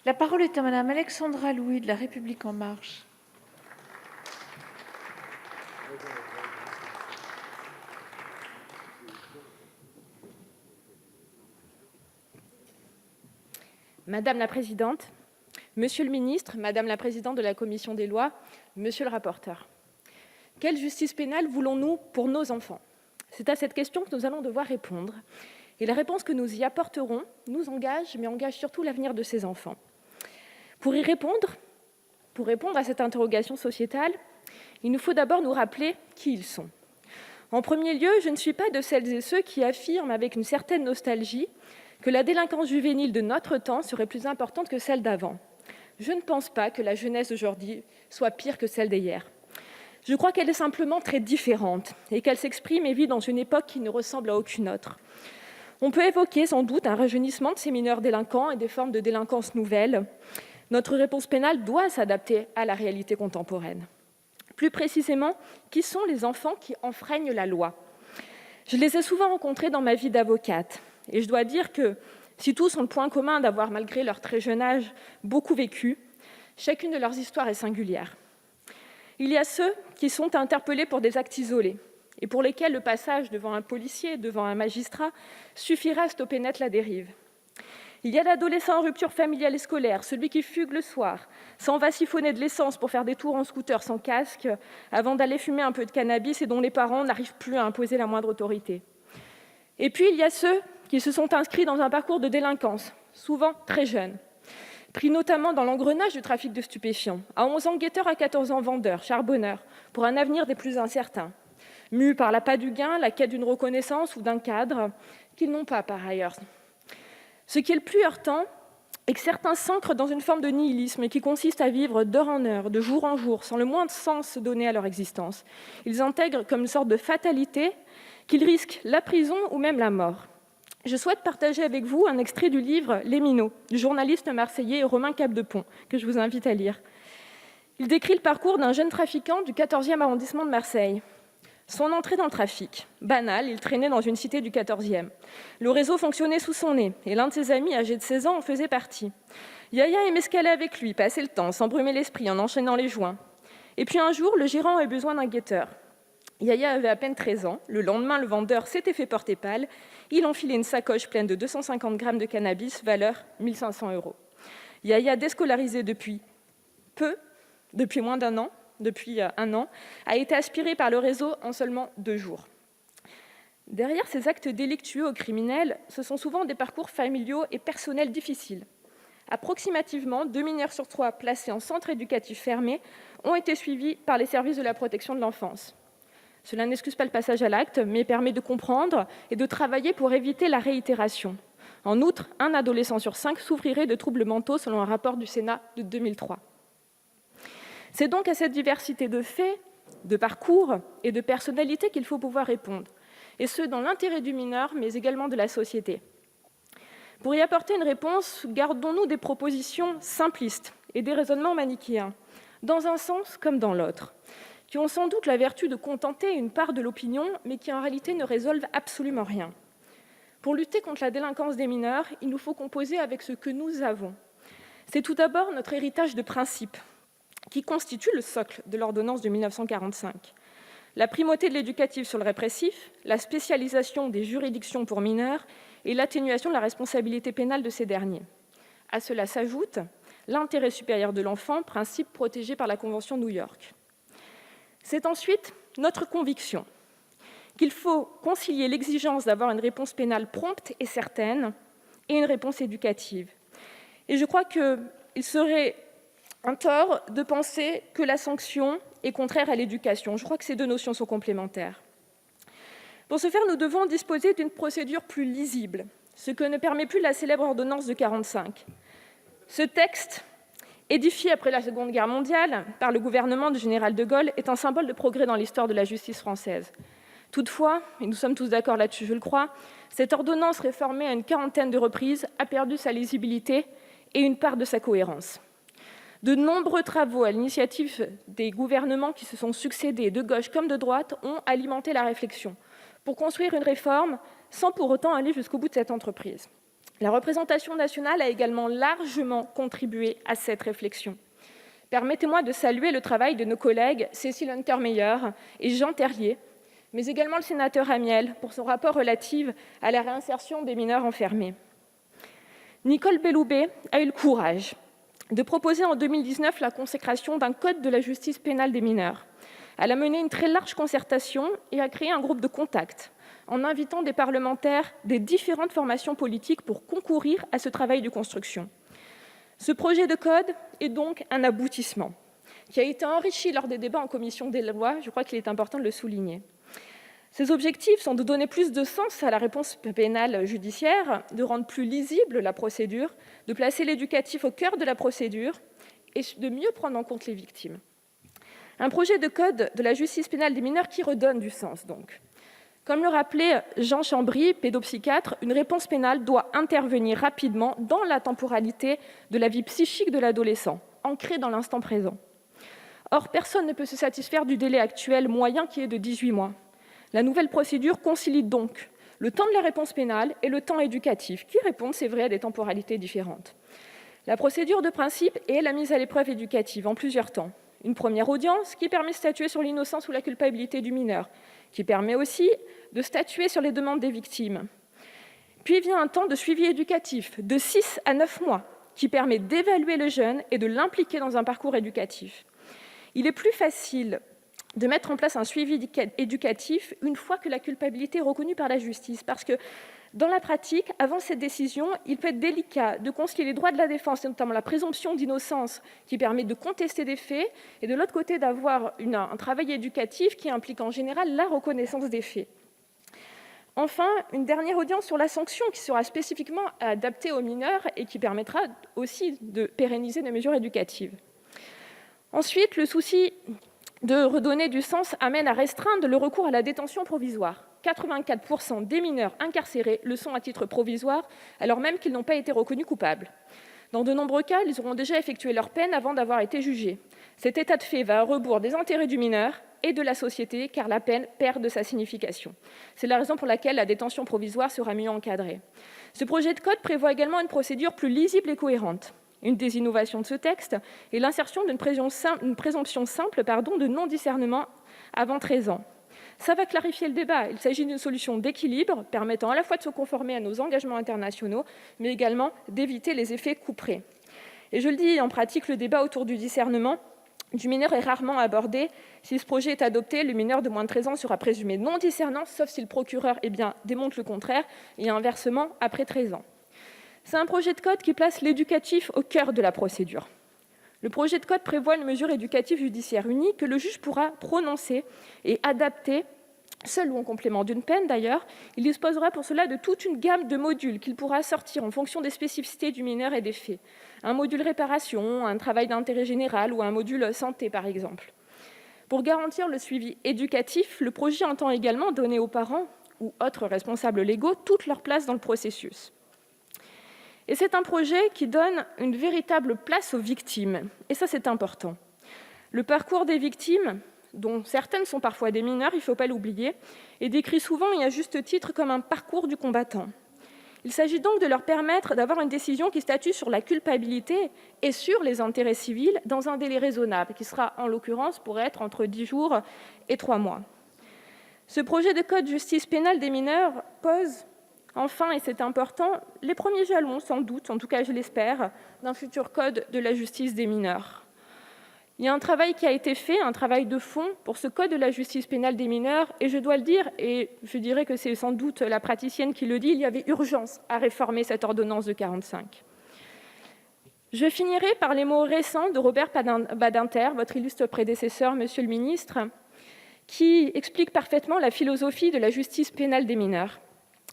La parole est à Madame Alexandra Louis de La République En Marche. Madame la présidente, monsieur le ministre, madame la présidente de la commission des lois, monsieur le rapporteur, quelle justice pénale voulons-nous pour nos enfants? C'est à cette question que nous allons devoir répondre. Et la réponse que nous y apporterons nous engage, mais engage surtout l'avenir de ces enfants. Pour répondre à cette interrogation sociétale, il nous faut d'abord nous rappeler qui ils sont. En premier lieu, je ne suis pas de celles et ceux qui affirment avec une certaine nostalgie que la délinquance juvénile de notre temps serait plus importante que celle d'avant. Je ne pense pas que la jeunesse d'aujourd'hui soit pire que celle d'hier. Je crois qu'elle est simplement très différente et qu'elle s'exprime et vit dans une époque qui ne ressemble à aucune autre. On peut évoquer sans doute un rajeunissement de ces mineurs délinquants et des formes de délinquance nouvelles. Notre réponse pénale doit s'adapter à la réalité contemporaine. Plus précisément, qui sont les enfants qui enfreignent la loi? Je les ai souvent rencontrés dans ma vie d'avocate. Et je dois dire que si tous ont le point commun d'avoir, malgré leur très jeune âge, beaucoup vécu, chacune de leurs histoires est singulière. Il y a ceux qui sont interpellés pour des actes isolés et pour lesquels le passage devant un policier, devant un magistrat, suffira à stopper net la dérive. Il y a l'adolescent en rupture familiale et scolaire, celui qui fugue le soir, s'en va siphonner de l'essence pour faire des tours en scooter sans casque, avant d'aller fumer un peu de cannabis et dont les parents n'arrivent plus à imposer la moindre autorité. Et puis il y a ceux qui se sont inscrits dans un parcours de délinquance, souvent très jeunes, pris notamment dans l'engrenage du trafic de stupéfiants, à 11 ans guetteur, à 14 ans vendeur, charbonneur, pour un avenir des plus incertains, mus par l'appât du gain, la quête d'une reconnaissance ou d'un cadre qu'ils n'ont pas par ailleurs. Ce qui est le plus heurtant est que certains s'ancrent dans une forme de nihilisme qui consiste à vivre d'heure en heure, de jour en jour, sans le moindre sens donné à leur existence. Ils intègrent comme une sorte de fatalité qu'ils risquent la prison ou même la mort. Je souhaite partager avec vous un extrait du livre « Les Minots » du journaliste marseillais Romain Capdepont, que je vous invite à lire. Il décrit le parcours d'un jeune trafiquant du 14e arrondissement de Marseille. Son entrée dans le trafic, banal, il traînait dans une cité du 14e. Le réseau fonctionnait sous son nez, et l'un de ses amis, âgé de 16 ans, en faisait partie. Yaya aimait escaler avec lui, passer le temps, s'embrumer l'esprit en enchaînant les joints. Et puis un jour, le gérant avait besoin d'un guetteur. Yaya avait à peine 13 ans. Le lendemain, le vendeur s'était fait porter pâle. Il enfilait une sacoche pleine de 250 grammes de cannabis, valeur 1 500 €. Yaya, déscolarisé depuis moins d'un an, depuis un an, a été aspiré par le réseau en seulement 2 jours. Derrière ces actes délictueux ou criminels, ce sont souvent des parcours familiaux et personnels difficiles. Approximativement, 2 mineurs sur 3 placés en centre éducatif fermé ont été suivis par les services de la protection de l'enfance. Cela n'excuse pas le passage à l'acte, mais permet de comprendre et de travailler pour éviter la réitération. En outre, 1 adolescent sur 5 souffrirait de troubles mentaux selon un rapport du Sénat de 2003. C'est donc à cette diversité de faits, de parcours et de personnalités qu'il faut pouvoir répondre, et ce, dans l'intérêt du mineur, mais également de la société. Pour y apporter une réponse, gardons-nous des propositions simplistes et des raisonnements manichéens, dans un sens comme dans l'autre, qui ont sans doute la vertu de contenter une part de l'opinion, mais qui en réalité ne résolvent absolument rien. Pour lutter contre la délinquance des mineurs, il nous faut composer avec ce que nous avons. C'est tout d'abord notre héritage de principes, qui constitue le socle de l'ordonnance de 1945. La primauté de l'éducatif sur le répressif, la spécialisation des juridictions pour mineurs et l'atténuation de la responsabilité pénale de ces derniers. À cela s'ajoute l'intérêt supérieur de l'enfant, principe protégé par la Convention de New York. C'est ensuite notre conviction qu'il faut concilier l'exigence d'avoir une réponse pénale prompte et certaine et une réponse éducative. Et je crois qu'il serait un tort de penser que la sanction est contraire à l'éducation. Je crois que ces 2 notions sont complémentaires. Pour ce faire, nous devons disposer d'une procédure plus lisible, ce que ne permet plus la célèbre ordonnance de 1945. Ce texte, édifié après la Seconde Guerre mondiale par le gouvernement du général de Gaulle, est un symbole de progrès dans l'histoire de la justice française. Toutefois, et nous sommes tous d'accord là-dessus, je le crois, cette ordonnance réformée à une 40aine de reprises a perdu sa lisibilité et une part de sa cohérence. De nombreux travaux à l'initiative des gouvernements qui se sont succédés, de gauche comme de droite, ont alimenté la réflexion pour construire une réforme sans pour autant aller jusqu'au bout de cette entreprise. La représentation nationale a également largement contribué à cette réflexion. Permettez-moi de saluer le travail de nos collègues Cécile Untermeyer et Jean Terlier, mais également le sénateur Amiel pour son rapport relatif à la réinsertion des mineurs enfermés. Nicole Belloubet a eu le courage de proposer en 2019 la consécration d'un code de la justice pénale des mineurs. Elle a mené une très large concertation et a créé un groupe de contact en invitant des parlementaires des différentes formations politiques pour concourir à ce travail de construction. Ce projet de code est donc un aboutissement qui a été enrichi lors des débats en commission des lois. Je crois qu'il est important de le souligner. Ses objectifs sont de donner plus de sens à la réponse pénale judiciaire, de rendre plus lisible la procédure, de placer l'éducatif au cœur de la procédure et de mieux prendre en compte les victimes. Un projet de code de la justice pénale des mineurs qui redonne du sens, donc. Comme le rappelait Jean Chambry, pédopsychiatre, une réponse pénale doit intervenir rapidement dans la temporalité de la vie psychique de l'adolescent, ancrée dans l'instant présent. Or, personne ne peut se satisfaire du délai actuel moyen qui est de 18 mois. La nouvelle procédure concilie donc le temps de la réponse pénale et le temps éducatif, qui répondent, c'est vrai, à des temporalités différentes. La procédure de principe est la mise à l'épreuve éducative en plusieurs temps. Une première audience qui permet de statuer sur l'innocence ou la culpabilité du mineur, qui permet aussi de statuer sur les demandes des victimes. Puis vient un temps de suivi éducatif de 6 à 9 mois, qui permet d'évaluer le jeune et de l'impliquer dans un parcours éducatif. Il est plus facile de mettre en place un suivi éducatif une fois que la culpabilité est reconnue par la justice. Parce que dans la pratique, avant cette décision, il peut être délicat de concilier les droits de la défense, et notamment la présomption d'innocence qui permet de contester des faits, et de l'autre côté d'avoir un travail éducatif qui implique en général la reconnaissance des faits. Enfin, une dernière audience sur la sanction qui sera spécifiquement adaptée aux mineurs et qui permettra aussi de pérenniser des mesures éducatives. Ensuite, le souci de redonner du sens amène à restreindre le recours à la détention provisoire. 84% des mineurs incarcérés le sont à titre provisoire, alors même qu'ils n'ont pas été reconnus coupables. Dans de nombreux cas, ils auront déjà effectué leur peine avant d'avoir été jugés. Cet état de fait va à rebours des intérêts du mineur et de la société, car la peine perd de sa signification. C'est la raison pour laquelle la détention provisoire sera mieux encadrée. Ce projet de code prévoit également une procédure plus lisible et cohérente. Une des innovations de ce texte est l'insertion d'une présomption simple de non-discernement avant 13 ans. Ça va clarifier le débat. Il s'agit d'une solution d'équilibre permettant à la fois de se conformer à nos engagements internationaux, mais également d'éviter les effets couperets. Et je le dis, en pratique, le débat autour du discernement du mineur est rarement abordé. Si ce projet est adopté, le mineur de moins de 13 ans sera présumé non discernant, sauf si le procureur démontre le contraire, et inversement après 13 ans. C'est un projet de code qui place l'éducatif au cœur de la procédure. Le projet de code prévoit une mesure éducative judiciaire unique que le juge pourra prononcer et adapter, seul ou en complément d'une peine d'ailleurs. Il disposera pour cela de toute une gamme de modules qu'il pourra sortir en fonction des spécificités du mineur et des faits. Un module réparation, un travail d'intérêt général ou un module santé par exemple. Pour garantir le suivi éducatif, le projet entend également donner aux parents ou autres responsables légaux toute leur place dans le processus. Et c'est un projet qui donne une véritable place aux victimes. Et ça, c'est important. Le parcours des victimes, dont certaines sont parfois des mineurs, il ne faut pas l'oublier, est décrit souvent et à juste titre comme un parcours du combattant. Il s'agit donc de leur permettre d'avoir une décision qui statue sur la culpabilité et sur les intérêts civils dans un délai raisonnable, qui sera en l'occurrence pourrait être entre 10 jours et 3 mois. Ce projet de code justice pénale des mineurs pose enfin, et c'est important, les premiers jalons, sans doute, en tout cas je l'espère, d'un futur code de la justice des mineurs. Il y a un travail qui a été fait, un travail de fond pour ce code de la justice pénale des mineurs, et je dois le dire, et je dirais que c'est sans doute la praticienne qui le dit, il y avait urgence à réformer cette ordonnance de 1945. Je finirai par les mots récents de Robert Badinter, votre illustre prédécesseur, monsieur le ministre, qui explique parfaitement la philosophie de la justice pénale des mineurs,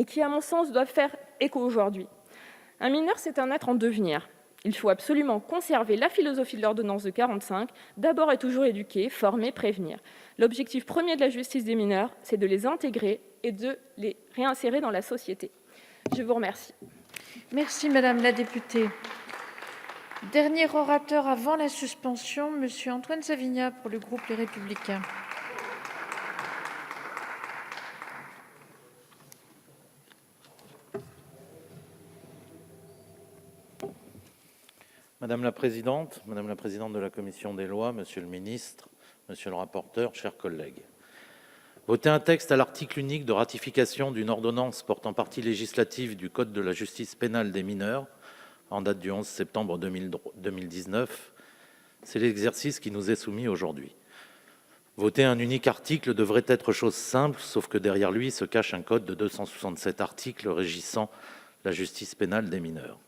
et qui, à mon sens, doivent faire écho aujourd'hui. Un mineur, c'est un être en devenir. Il faut absolument conserver la philosophie de l'ordonnance de 1945, d'abord et toujours éduquer, former, prévenir. L'objectif premier de la justice des mineurs, c'est de les intégrer et de les réinsérer dans la société. Je vous remercie. Merci, Madame la députée. Dernier orateur avant la suspension, Monsieur Antoine Savigna pour le groupe Les Républicains. Madame la présidente de la commission des lois, monsieur le ministre, monsieur le rapporteur, chers collègues, voter un texte à l'article unique de ratification d'une ordonnance portant partie législative du Code de la justice pénale des mineurs, en date du 11 septembre 2019, c'est l'exercice qui nous est soumis aujourd'hui. Voter un unique article devrait être chose simple, sauf que derrière lui se cache un code de 267 articles régissant la justice pénale des mineurs.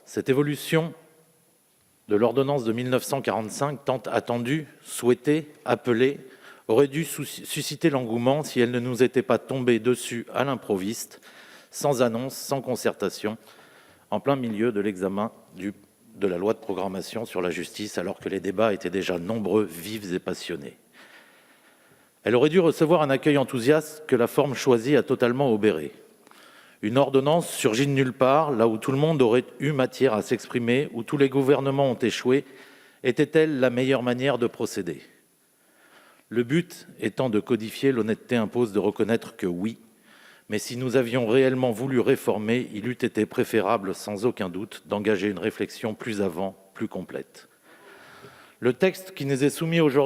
Cette évolution de l'ordonnance de 1945, tant attendue, souhaitée, appelée, aurait dû susciter l'engouement si elle ne nous était pas tombée dessus à l'improviste, sans annonce, sans concertation, en plein milieu de l'examen de la loi de programmation sur la justice, alors que les débats étaient déjà nombreux, vifs et passionnés. Elle aurait dû recevoir un accueil enthousiaste que la forme choisie a totalement obéré. Une ordonnance surgit de nulle part, là où tout le monde aurait eu matière à s'exprimer, où tous les gouvernements ont échoué, était-elle la meilleure manière de procéder ? Le but étant de codifier, l'honnêteté impose de reconnaître que oui, mais si nous avions réellement voulu réformer, il eût été préférable, sans aucun doute, d'engager une réflexion plus avant, plus complète. Le texte qui nous est soumis aujourd'hui